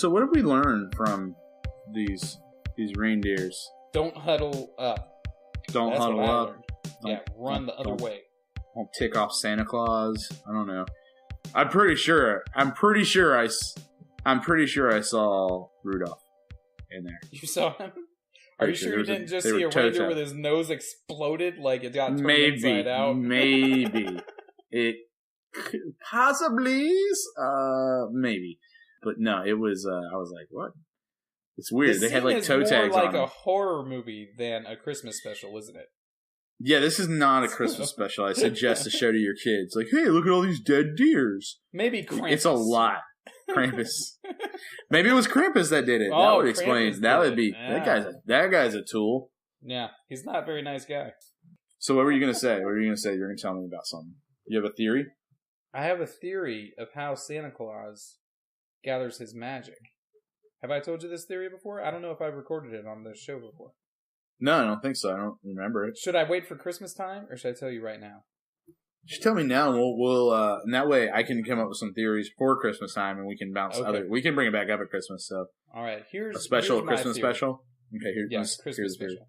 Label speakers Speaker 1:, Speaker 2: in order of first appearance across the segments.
Speaker 1: So what have we learned from these reindeers?
Speaker 2: Don't huddle up.
Speaker 1: Don't
Speaker 2: That's
Speaker 1: huddle
Speaker 2: what I
Speaker 1: up.
Speaker 2: learned. Yeah, run the other way.
Speaker 1: Don't tick off Santa Claus. I don't know. I'm pretty sure I saw Rudolph in there.
Speaker 2: You saw him? Are you sure you didn't just see a reindeer with his nose exploded like it got turned inside out?
Speaker 1: Maybe. It possibly, maybe. But no, it was, I was like, what? It's weird. They had like toe tags on.
Speaker 2: It's more like a horror movie than a Christmas special, isn't it?
Speaker 1: Yeah, this is not a Christmas special. I suggest to show to your kids. Like, hey, look at all these dead deers.
Speaker 2: Maybe Krampus.
Speaker 1: It's a lot. Krampus. Maybe it was Krampus that did it. That would explain. That would be that guy's a tool.
Speaker 2: Yeah, he's not a very nice guy.
Speaker 1: So what were you gonna say? You're gonna tell me about something. You have a theory?
Speaker 2: I have a theory of how Santa Claus gathers his magic. Have I told you this theory before? I don't know if I've recorded it on this show before.
Speaker 1: No, I don't think so. I don't remember it.
Speaker 2: Should I wait for Christmas time, or should I tell you right now?
Speaker 1: Just tell me now, and we'll and that way I can come up with some theories for Christmas time, and we can bounce we can bring it back up at Christmas. So,
Speaker 2: all right,
Speaker 1: here's a special Christmas special. Okay,
Speaker 2: Christmas special.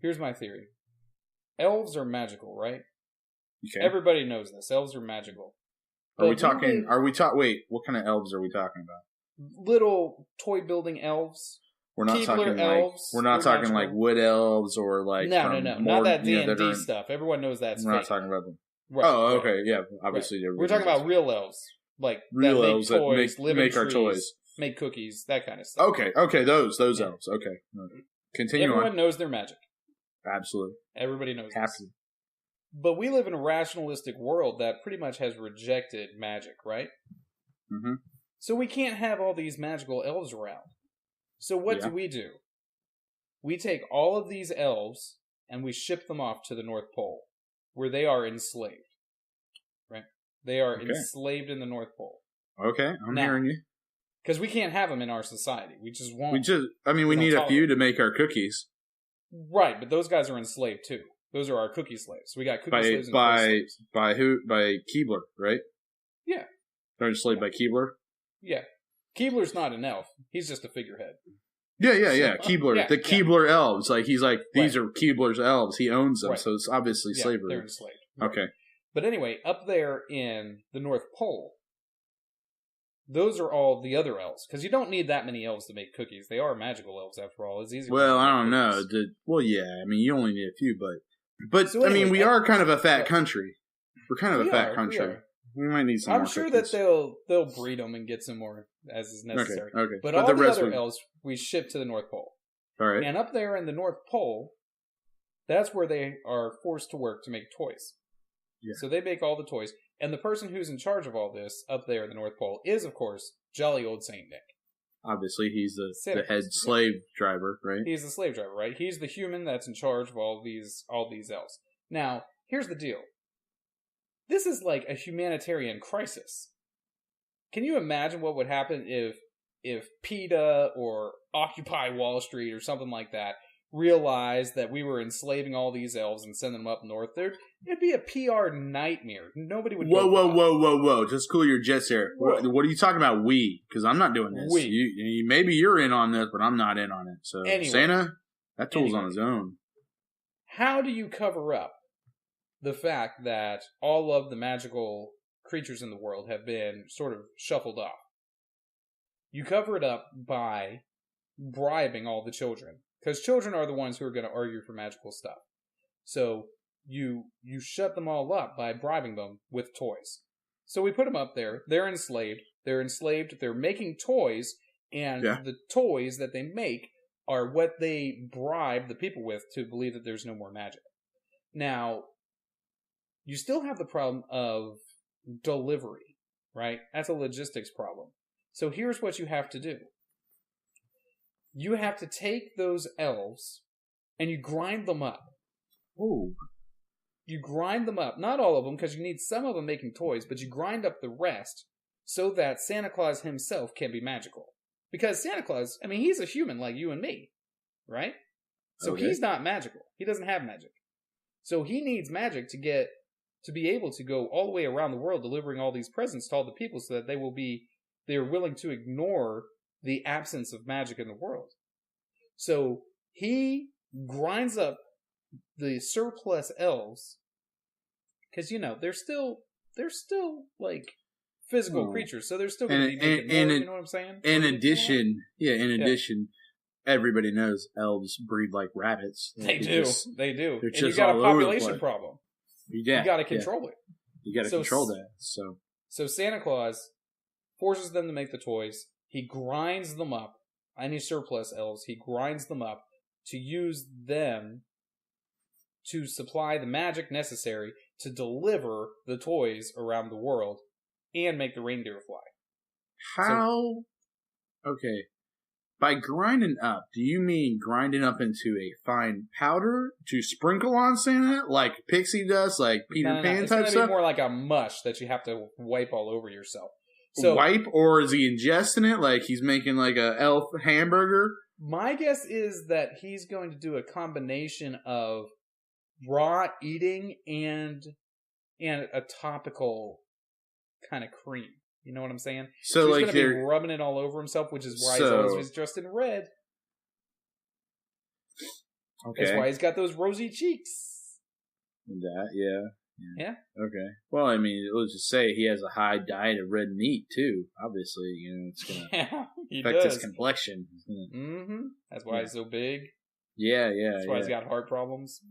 Speaker 2: Here's my theory. Elves are magical, right?
Speaker 1: Okay.
Speaker 2: Everybody knows this. Elves are magical.
Speaker 1: Wait, what kind of elves are we talking about?
Speaker 2: Little toy building elves.
Speaker 1: We're not talking elves. We're not talking like wood elves or like
Speaker 2: no, not that D&D stuff. Everyone knows that's
Speaker 1: we're
Speaker 2: fake.
Speaker 1: not talking about them.
Speaker 2: Right,
Speaker 1: okay, yeah, obviously.
Speaker 2: Right. We're talking about real elves, like
Speaker 1: real elves
Speaker 2: that
Speaker 1: make our toys,
Speaker 2: make cookies, that kind of stuff.
Speaker 1: Okay, those elves. Okay, continue.
Speaker 2: Everyone knows their magic.
Speaker 1: Absolutely,
Speaker 2: everybody knows.
Speaker 1: Absolutely.
Speaker 2: But we live in a rationalistic world that pretty much has rejected magic, right?
Speaker 1: Mm-hmm.
Speaker 2: So we can't have all these magical elves around. So what do? We take all of these elves and we ship them off to the North Pole, where they are enslaved. Right? They are enslaved in the North Pole.
Speaker 1: Okay, I'm hearing you.
Speaker 2: Because we can't have them in our society. We just won't.
Speaker 1: We need a few to make our cookies.
Speaker 2: Right, but those guys are enslaved too. Those are our cookie slaves. We got cookie slaves and slaves.
Speaker 1: By who? By Keebler, right?
Speaker 2: Yeah.
Speaker 1: They're enslaved by Keebler?
Speaker 2: Yeah. Keebler's not an elf. He's just a figurehead.
Speaker 1: Yeah. Keebler. Keebler elves. Like, he's like, these are Keebler's elves. He owns them, so it's obviously slavery.
Speaker 2: They're enslaved.
Speaker 1: Right. Okay.
Speaker 2: But anyway, up there in the North Pole, those are all the other elves. Because you don't need that many elves to make cookies. They are magical elves, after all. It's easier.
Speaker 1: Well, I don't know. You only need a few, but so anyway, we are kind of a fat country. We're kind of a fat country. We might need some more
Speaker 2: I'm sure
Speaker 1: cookies.
Speaker 2: that they'll breed them and get some more as is necessary.
Speaker 1: Okay.
Speaker 2: But all the other elves we ship to the North Pole.
Speaker 1: All right.
Speaker 2: And up there in the North Pole, that's where they are forced to work to make toys. Yeah. So they make all the toys. And the person who's in charge of all this up there in the North Pole is, of course, jolly old Saint Nick.
Speaker 1: Obviously, he's the head slave driver, right?
Speaker 2: He's the slave driver, right? He's the human that's in charge of all these elves. Now, here's the deal. This is like a humanitarian crisis. Can you imagine what would happen if PETA or Occupy Wall Street or something like that realized that we were enslaving all these elves and sending them up north? It'd be a PR nightmare. Nobody would.
Speaker 1: Whoa! Just cool your jets here. What are you talking about? We? Because I'm not doing this. Maybe you're in on this, but I'm not in on it. So Santa, that tool's on his own.
Speaker 2: How do you cover up the fact that all of the magical creatures in the world have been sort of shuffled off? You cover it up by bribing all the children. Because children are the ones who are going to argue for magical stuff. So you shut them all up by bribing them with toys. So we put them up there. They're enslaved. They're making toys. And the toys that they make are what they bribe the people with to believe that there's no more magic. Now, you still have the problem of delivery, right? That's a logistics problem. So here's what you have to do. You have to take those elves and you grind them up.
Speaker 1: Ooh.
Speaker 2: You grind them up. Not all of them, because you need some of them making toys, but you grind up the rest so that Santa Claus himself can be magical. Because Santa Claus, he's a human like you and me, right? So he's not magical. He doesn't have magic. So he needs magic to be able to go all the way around the world delivering all these presents to all the people so that they're willing to ignore the absence of magic in the world. So he grinds up the surplus elves because they're still like physical creatures, so they're still going to be making more. You know what I'm saying?
Speaker 1: In addition, everybody knows elves breed like rabbits.
Speaker 2: They do. And
Speaker 1: just
Speaker 2: you got a
Speaker 1: all over the
Speaker 2: population
Speaker 1: place.
Speaker 2: problem.
Speaker 1: Yeah,
Speaker 2: you got to control it.
Speaker 1: You got to control that.
Speaker 2: So Santa Claus forces them to make the toys. He grinds them up. Any surplus elves, he grinds them up to use them to supply the magic necessary to deliver the toys around the world and make the reindeer fly.
Speaker 1: How? Okay. By grinding up, do you mean grinding up into a fine powder to sprinkle on Santa, like pixie dust, like Peter Pan type stuff?
Speaker 2: It's going to be more like a mush that you have to wipe all over yourself. So,
Speaker 1: wipe, or is he ingesting it like he's making like a elf hamburger?
Speaker 2: My guess is that he's going to do a combination of raw eating and a topical kind of cream. You know what I'm saying?
Speaker 1: So
Speaker 2: he's
Speaker 1: like
Speaker 2: going to be rubbing it all over himself, which is why he's always dressed in red.
Speaker 1: Okay.
Speaker 2: That's why he's got those rosy cheeks.
Speaker 1: Yeah. Okay. Well, I mean, let's just say he has a high diet of red meat too. Obviously, it's going to affect his complexion.
Speaker 2: Mm-hmm. That's why he's so big.
Speaker 1: Yeah.
Speaker 2: That's why he's got heart problems.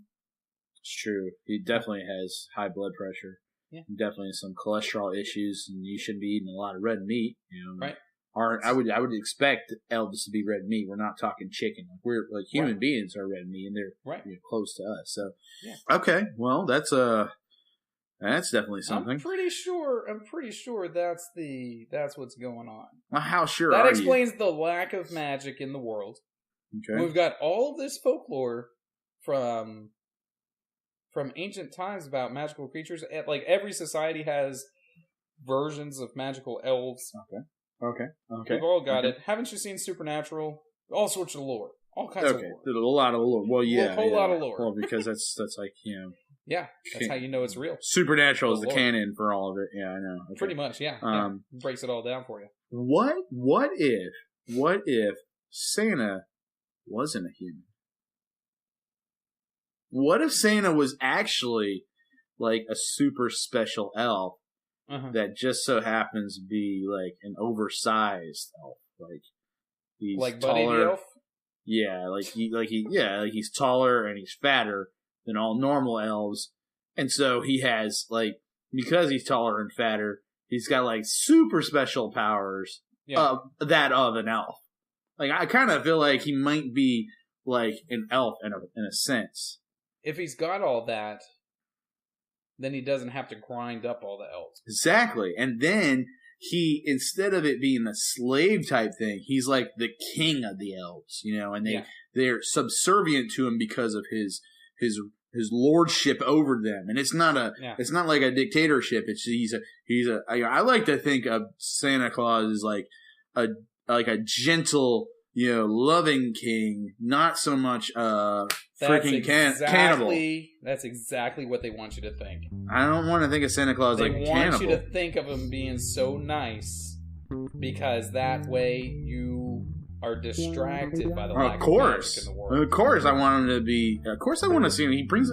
Speaker 1: It's true. He definitely has high blood pressure.
Speaker 2: Yeah.
Speaker 1: Definitely some cholesterol issues, and you shouldn't be eating a lot of red meat.
Speaker 2: Right.
Speaker 1: I would expect elves to be red meat. We're not talking chicken. We're like human beings are red meat, and they're close to us. So, okay. Well, that's definitely something.
Speaker 2: I'm pretty sure that's what's going on.
Speaker 1: Well, how sure
Speaker 2: that
Speaker 1: are
Speaker 2: explains the lack of magic in the world.
Speaker 1: Okay.
Speaker 2: We've got all of this folklore from ancient times about magical creatures. Like every society has versions of magical elves.
Speaker 1: Okay.
Speaker 2: We've all got it. Haven't you seen Supernatural? All sorts of lore. All kinds of lore.
Speaker 1: There's a lot of lore. Well, yeah.
Speaker 2: A whole lot of lore.
Speaker 1: Well, because that's like,
Speaker 2: Yeah, that's how you know it's real.
Speaker 1: Supernatural is the canon for all of it. Yeah, I know. Okay.
Speaker 2: Pretty much, yeah. Breaks it all down for you.
Speaker 1: What if Santa wasn't a human? What if Santa was actually like a super special elf that just so happens to be like an oversized elf? Like he's
Speaker 2: like
Speaker 1: taller.
Speaker 2: Buddy the Elf?
Speaker 1: Yeah, he's taller and he's fatter than all normal elves. And so he has because he's taller and fatter, he's got like super special powers of an elf. Like I kind of feel like he might be like an elf in a sense.
Speaker 2: If he's got all that, then he doesn't have to grind up all the elves.
Speaker 1: Exactly. And then he, instead of it being a slave type thing, he's like the king of the elves, and they're subservient to him because of his lordship over them. And it's not like a dictatorship. I like to think of Santa Claus as like a gentle, loving king, not so much freaking cannibal.
Speaker 2: That's exactly what they want you to think.
Speaker 1: I don't want to think of Santa Claus like a cannibal.
Speaker 2: They want you to think of him being so nice because that way you are distracted by the lack of magic in the world.
Speaker 1: Of course, I want him to be. Of course, I want to see him. He brings.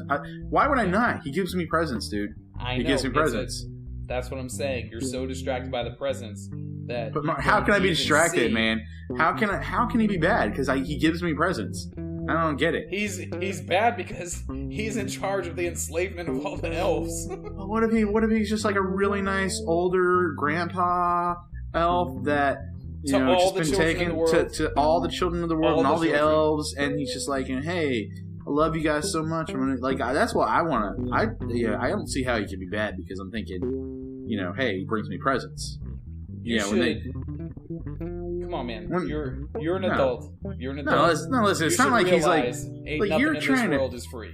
Speaker 1: Why would I not? He gives me presents, dude.
Speaker 2: He
Speaker 1: gives me presents.
Speaker 2: That's what I'm saying. You're so distracted by the presents that.
Speaker 1: But how can I be distracted, man? How can he be bad? Because he gives me presents. I don't get it.
Speaker 2: He's bad because he's in charge of the enslavement of all the elves.
Speaker 1: What if he's just like a really nice older grandpa elf that just been taken to all the children of the world and all the elves, and he's just like, hey, I love you guys so much. I'm gonna that's what I want to. I don't see how he can be bad because I'm thinking, hey, he brings me presents.
Speaker 2: Come on, man. You're an adult. You're an adult.
Speaker 1: No, listen. It's not like he's like you're trying to.
Speaker 2: World is free.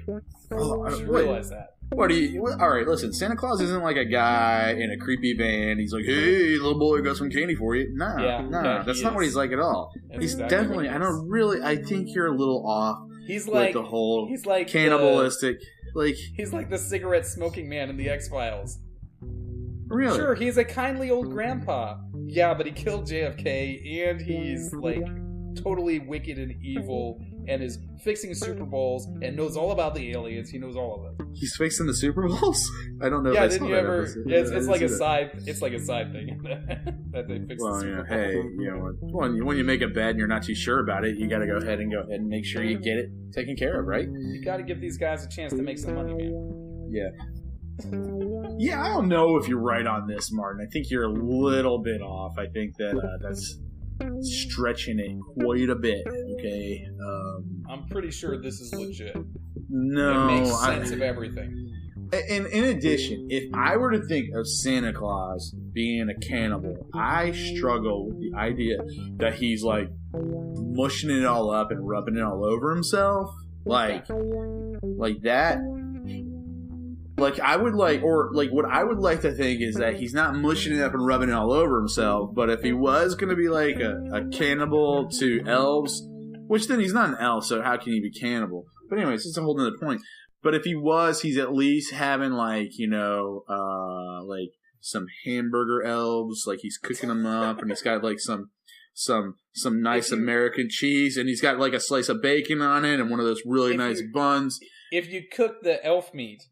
Speaker 1: Oh,
Speaker 2: you should realize that.
Speaker 1: All right, listen. Santa Claus isn't like a guy in a creepy van. He's like, hey, little boy, got some candy for you. No, that's not what he's like at all. He's definitely. I think you're a little off.
Speaker 2: He's like
Speaker 1: the whole.
Speaker 2: He's like
Speaker 1: cannibalistic.
Speaker 2: He's like the cigarette smoking man in the X-Files.
Speaker 1: Really?
Speaker 2: Sure, he's a kindly old grandpa. Yeah, but he killed JFK, and he's like totally wicked and evil, and is fixing Super Bowls, and knows all about the aliens. He knows all of it.
Speaker 1: He's fixing the Super Bowls? I don't know.
Speaker 2: Yeah,
Speaker 1: if I
Speaker 2: didn't
Speaker 1: saw
Speaker 2: you
Speaker 1: that
Speaker 2: ever?
Speaker 1: episode.
Speaker 2: It's like a side. It's like a side thing that they fix the Super Bowl.
Speaker 1: Hey, when you make a bet and you're not too sure about it, you got to go ahead and make sure you get it taken care of, right?
Speaker 2: You got to give these guys a chance to make some money, man.
Speaker 1: Yeah. Yeah, I don't know if you're right on this, Martin. I think you're a little bit off. I think that's stretching it quite a bit. Okay.
Speaker 2: I'm pretty sure this is legit.
Speaker 1: No,
Speaker 2: it makes sense of everything.
Speaker 1: And in addition, if I were to think of Santa Claus being a cannibal, I struggle with the idea that he's like mushing it all up and rubbing it all over himself, like that. Like I would like, or like what I would like to think is that he's not mushing it up and rubbing it all over himself. But if he was going to be like a cannibal to elves, which then he's not an elf, so how can he be cannibal? But anyways, it's a whole other point. But if he was, he's at least having like like some hamburger elves, like he's cooking them up, and he's got like some nice American cheese, and he's got like a slice of bacon on it, and one of those really nice buns.
Speaker 2: If you cook the elf meat.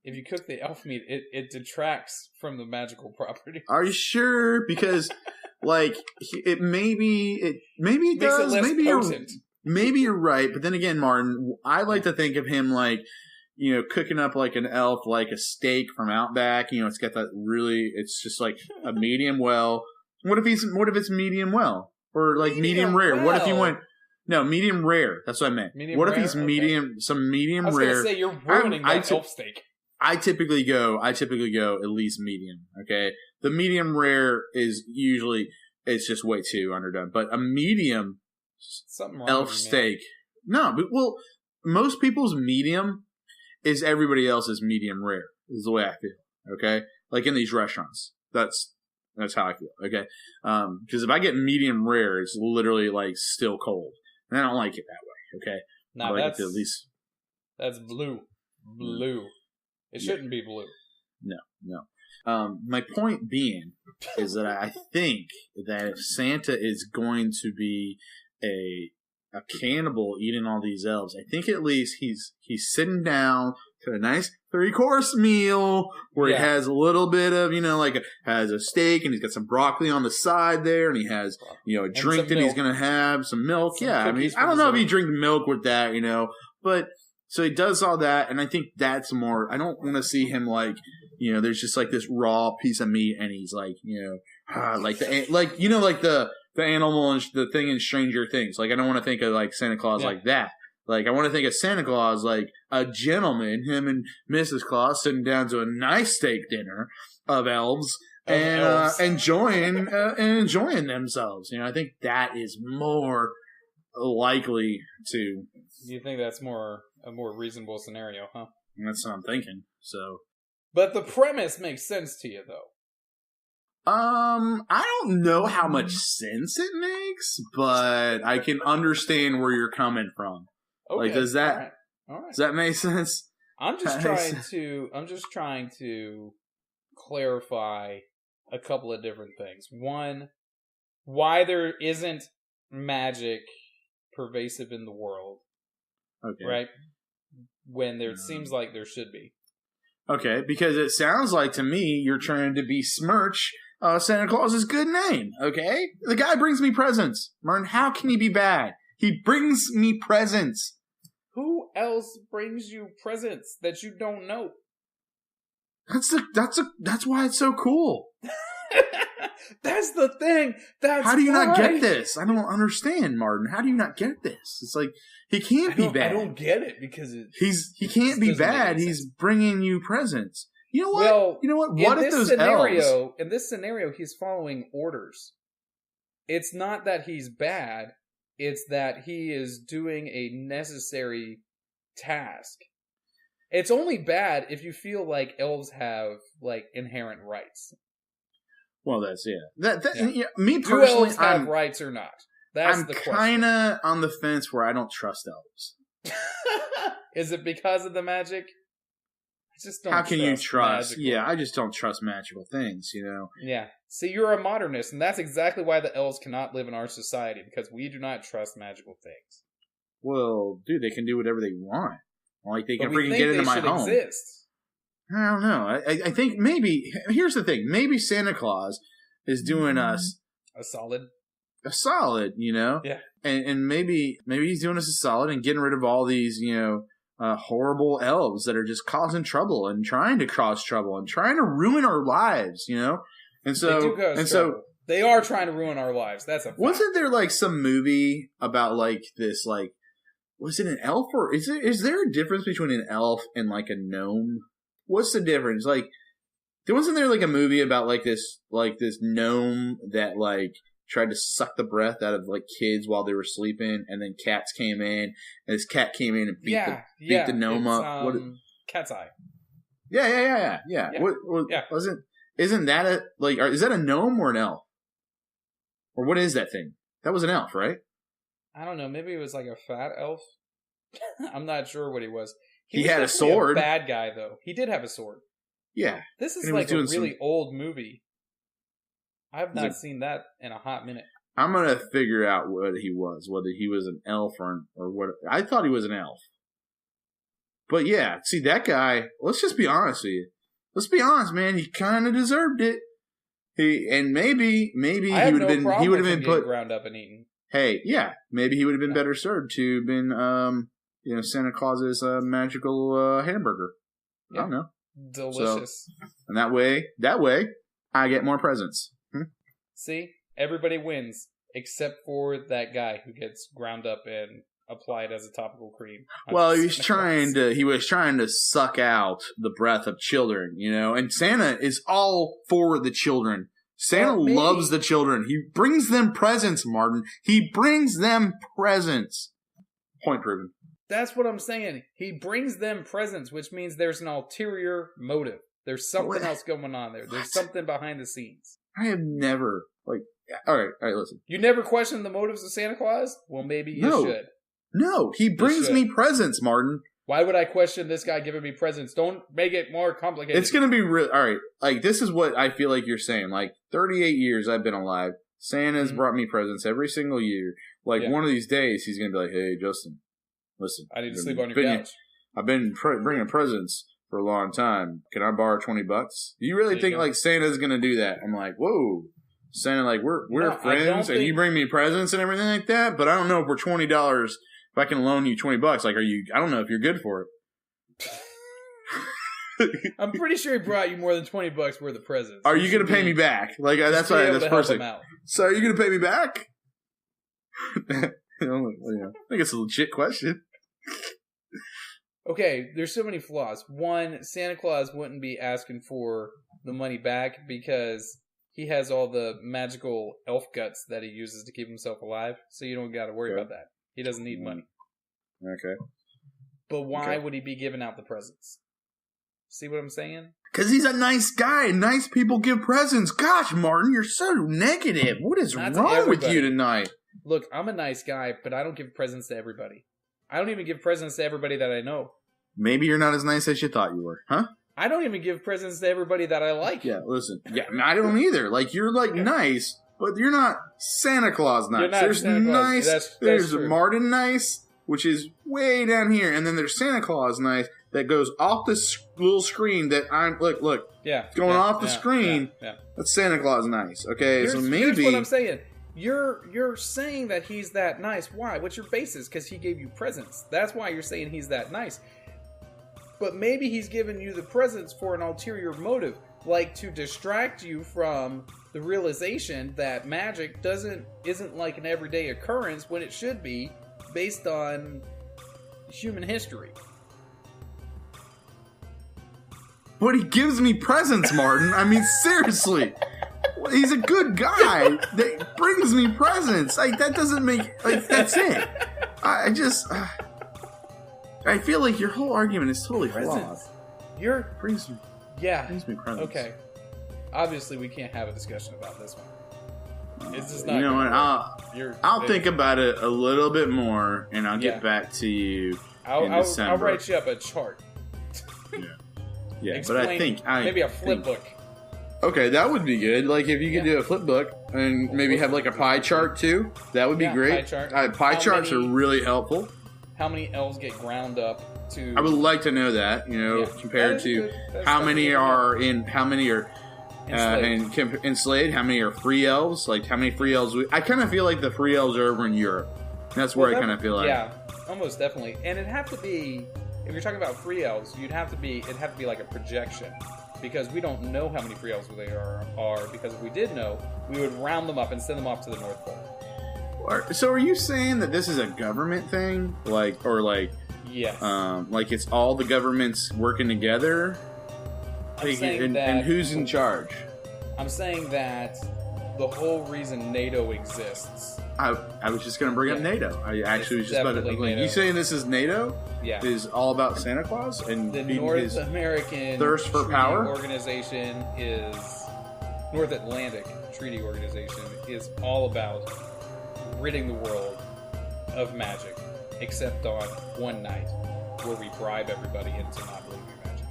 Speaker 2: It detracts from the magical property.
Speaker 1: Are you sure? Because, like, maybe it
Speaker 2: makes
Speaker 1: does.
Speaker 2: It less potent.
Speaker 1: Maybe you're right. But then again, Martin, I like to think of him like, cooking up like an elf, like a steak from Outback. It's got that really. It's just like a medium well. What if it's medium well or like medium rare?
Speaker 2: Well.
Speaker 1: What if you went? No, medium rare. That's what I meant. What if he's medium?
Speaker 2: Okay.
Speaker 1: Some medium rare.
Speaker 2: I was going to say you're ruining that elf steak.
Speaker 1: I typically go at least medium. Okay, the medium rare is usually it's just way too underdone. But a medium elf steak, no. But most people's medium is everybody else's medium rare. Is the way I feel. Okay, like in these restaurants, that's how I feel. Okay, because if I get medium rare, it's literally like still cold, and I don't like it that way. Okay,
Speaker 2: now
Speaker 1: like at least
Speaker 2: that's blue. It shouldn't be blue.
Speaker 1: No. My point being is that I think that if Santa is going to be a cannibal eating all these elves, I think at least he's sitting down to a nice 3-course meal where he has a little bit of, has a steak and he's got some broccoli on the side there and he has, a drink that he's going to have, some milk. I don't know if he drink milk with that, but... So he does all that, and I think that's more. I don't want to see him like, there's just like this raw piece of meat, and he's like, like the animal and the thing in Stranger Things. Like I don't want to think of like Santa Claus like that. Like I want to think of Santa Claus like a gentleman, him and Mrs. Claus sitting down to a nice steak dinner of elves and enjoying themselves. I think that is more likely to.
Speaker 2: You think that's a more reasonable scenario, huh?
Speaker 1: That's what I'm thinking. So,
Speaker 2: but the premise makes sense to you, though.
Speaker 1: I don't know how much sense it makes, but I can understand where you're coming from. Okay, like, does that all right. Does that make sense?
Speaker 2: I'm just trying to clarify a couple of different things. One, why there isn't magic pervasive in the world.
Speaker 1: Okay.
Speaker 2: Right? When there seems like there should be.
Speaker 1: Okay, because it sounds like to me you're trying to besmirch Santa Claus's good name, okay? The guy brings me presents. Martin, how can he be bad? He brings me presents.
Speaker 2: Who else brings you presents that you don't know?
Speaker 1: That's why it's so cool.
Speaker 2: That's the thing.
Speaker 1: How do you not get this? I don't understand, Martin. How do you not get this? It's like he can't be bad.
Speaker 2: I don't get it because
Speaker 1: he can't be bad. He's bringing you presents. You know what? Well, What if those elves?
Speaker 2: In this scenario, he's following orders. It's not that he's bad. It's that he is doing a necessary task. It's only bad if you feel like elves have like inherent rights.
Speaker 1: Well, that's me personally,
Speaker 2: do elves have rights or not? That's the question. I'm
Speaker 1: kind of on the fence where I don't trust elves.
Speaker 2: Is it because of the magic? just don't.
Speaker 1: How can you trust?
Speaker 2: Magical.
Speaker 1: Yeah, I just don't trust magical things.
Speaker 2: Yeah. See, you're a modernist, and that's exactly why the elves cannot live in our society, because we do not trust magical things.
Speaker 1: Well, dude, they can do whatever they want. Like they can freaking get into my home.
Speaker 2: Exist.
Speaker 1: I don't know. I think maybe here's the thing. Maybe Santa Claus is doing us
Speaker 2: a solid.
Speaker 1: Yeah. And maybe he's doing us a solid and getting rid of all these horrible elves that are just causing trouble and trying to cause trouble and trying to ruin our lives. And so
Speaker 2: they are trying to ruin our lives. That's a fact.
Speaker 1: Wasn't there like some movie about like this like was it an elf or is there a difference between an elf and like a gnome? What's the difference? Like, wasn't there like a movie about like this gnome that like tried to suck the breath out of like kids while they were sleeping, and then cats came in, and this cat came in and beat the gnome up.
Speaker 2: Cat's Eye.
Speaker 1: Yeah. Isn't that is that a gnome or an elf? Or what is that thing? That was an elf, right?
Speaker 2: I don't know. Maybe it was like a fat elf. I'm not sure what he was.
Speaker 1: He had a sword.
Speaker 2: A bad guy, though. He did have a sword.
Speaker 1: Yeah.
Speaker 2: This is like a really old movie. I have not seen that in a hot minute.
Speaker 1: I'm going to figure out what he was, whether he was an elf or what. I thought he was an elf. But yeah, see, that guy, let's just be honest with you. Let's be honest, man. He kind of deserved it. Maybe he would have been put
Speaker 2: ground up and eaten.
Speaker 1: Hey, yeah, maybe he would have been better served to have been Santa Claus's magical hamburger. Yeah. I don't know.
Speaker 2: Delicious.
Speaker 1: So, and that way, I get more presents.
Speaker 2: See, everybody wins except for that guy who gets ground up and applied as a topical cream.
Speaker 1: Well, he was trying to suck out the breath of children, and Santa is all for the children. Santa loves the children. He brings them presents, Martin. He brings them presents. Point proven.
Speaker 2: That's what I'm saying. He brings them presents, which means there's an ulterior motive. There's something else going on there. There's something behind the scenes.
Speaker 1: I have never, all right, listen.
Speaker 2: You never questioned the motives of Santa Claus? Well, maybe you should.
Speaker 1: No, he brings me presents, Martin.
Speaker 2: Why would I question this guy giving me presents? Don't make it more complicated.
Speaker 1: It's going to be real. All right, this is what I feel like you're saying. 38 years I've been alive. Santa's brought me presents every single year. One of these days, he's going to be like, hey, Justin, listen.
Speaker 2: I need to sleep on your couch.
Speaker 1: I've been bringing presents for a long time. Can I borrow $20? Do you really think Santa's going to do that? I'm like, whoa. Santa, we're friends and you bring me presents and everything like that, but I don't know if we're $20. If I can loan you $20, I don't know if you're good for
Speaker 2: it. I'm pretty sure he brought you more than $20 worth of presents.
Speaker 1: Are you going to pay me back? That's why that's person. So are you going to pay me back? I think it's a legit question.
Speaker 2: Okay, there's so many flaws. One, Santa Claus wouldn't be asking for the money back because he has all the magical elf guts that he uses to keep himself alive, so you don't got to worry about that. He doesn't need money.
Speaker 1: Okay.
Speaker 2: But why would he be giving out the presents? See what I'm saying?
Speaker 1: Because he's a nice guy. Nice people give presents. Gosh, Martin, you're so negative. What is wrong with you tonight?
Speaker 2: Look, I'm a nice guy, but I don't give presents to everybody. I don't even give presents to everybody that I know.
Speaker 1: Maybe you're not as nice as you thought you were, huh?
Speaker 2: I don't even give presents to everybody that I like.
Speaker 1: Yeah, listen. Yeah, I don't either. You're nice. But you're not Santa Claus nice. There's Santa nice. Claus. There's true. Martin nice, which is way down here, and then there's Santa Claus nice that goes off this little screen. That I'm look.
Speaker 2: Yeah,
Speaker 1: going off the screen. Yeah. That's Santa Claus nice. Okay, so maybe
Speaker 2: here's what I'm saying. You're saying that he's that nice. Why? What's your basis? Because he gave you presents. That's why you're saying he's that nice. But maybe he's giving you the presents for an ulterior motive, to distract you from the realization that magic isn't like an everyday occurrence when it should be based on human history.
Speaker 1: But he gives me presents, Martin. I mean, seriously. He's a good guy that brings me presents. That doesn't make... that's it. I feel like your whole argument is totally flawed. Brings me presents.
Speaker 2: Okay. Obviously, we can't have a discussion about this one. It's just not.
Speaker 1: You know what? I'll think about it a little bit more, and I'll get back to you in December.
Speaker 2: I'll write you up a chart.
Speaker 1: Yeah. Yeah,
Speaker 2: Explain,
Speaker 1: but I think
Speaker 2: maybe a flip book.
Speaker 1: Okay, that would be good. Like if you could do a flip book and maybe have like a pie chart too, that would be great.
Speaker 2: Pie chart.
Speaker 1: Pie charts are really helpful.
Speaker 2: How many elves get ground up to?
Speaker 1: I would like to know that. Compared to how many are enslaved, how many are free elves? Like how many free elves? I kind of feel like the free elves are over in Europe. That's where I kind of feel like.
Speaker 2: Yeah, almost definitely. And it'd have to be, if you're talking about free elves, it'd have to be like a projection. Because we don't know how many free elves there are, because if we did know, we would round them up and send them off to the North Pole.
Speaker 1: So are you saying that this is a government thing?
Speaker 2: Yes.
Speaker 1: Like it's all the governments working together? And who's in charge?
Speaker 2: I'm saying that the whole reason NATO exists.
Speaker 1: I was just going to bring up NATO. I actually was just about to. Like, you saying this is NATO?
Speaker 2: Yeah.
Speaker 1: Is all about Santa Claus and
Speaker 2: the North American
Speaker 1: thirst for power
Speaker 2: organization is North Atlantic Treaty Organization is all about ridding the world of magic, except on one night where we bribe everybody into not believing in magic.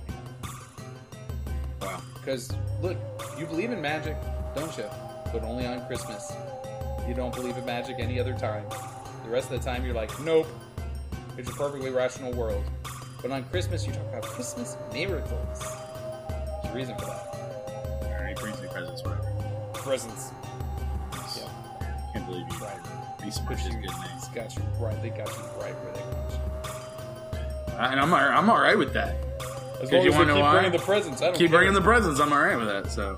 Speaker 1: Wow.
Speaker 2: Because look, you believe in magic, don't you? But only on Christmas. You don't believe in magic any other time. The rest of the time, you're like, nope. It's a perfectly rational world. But on Christmas, you talk about Christmas miracles. There's a reason for that.
Speaker 1: Alright, brings me presents, whatever.
Speaker 2: Presents.
Speaker 1: Yeah. Can't believe you.
Speaker 2: Right.
Speaker 1: These push is good names.
Speaker 2: Got you right. They got you right where they got you.
Speaker 1: And I'm alright with that.
Speaker 2: As long as you keep bringing the presents. I don't
Speaker 1: keep
Speaker 2: care.
Speaker 1: bringing the presents. I'm alright with that. So.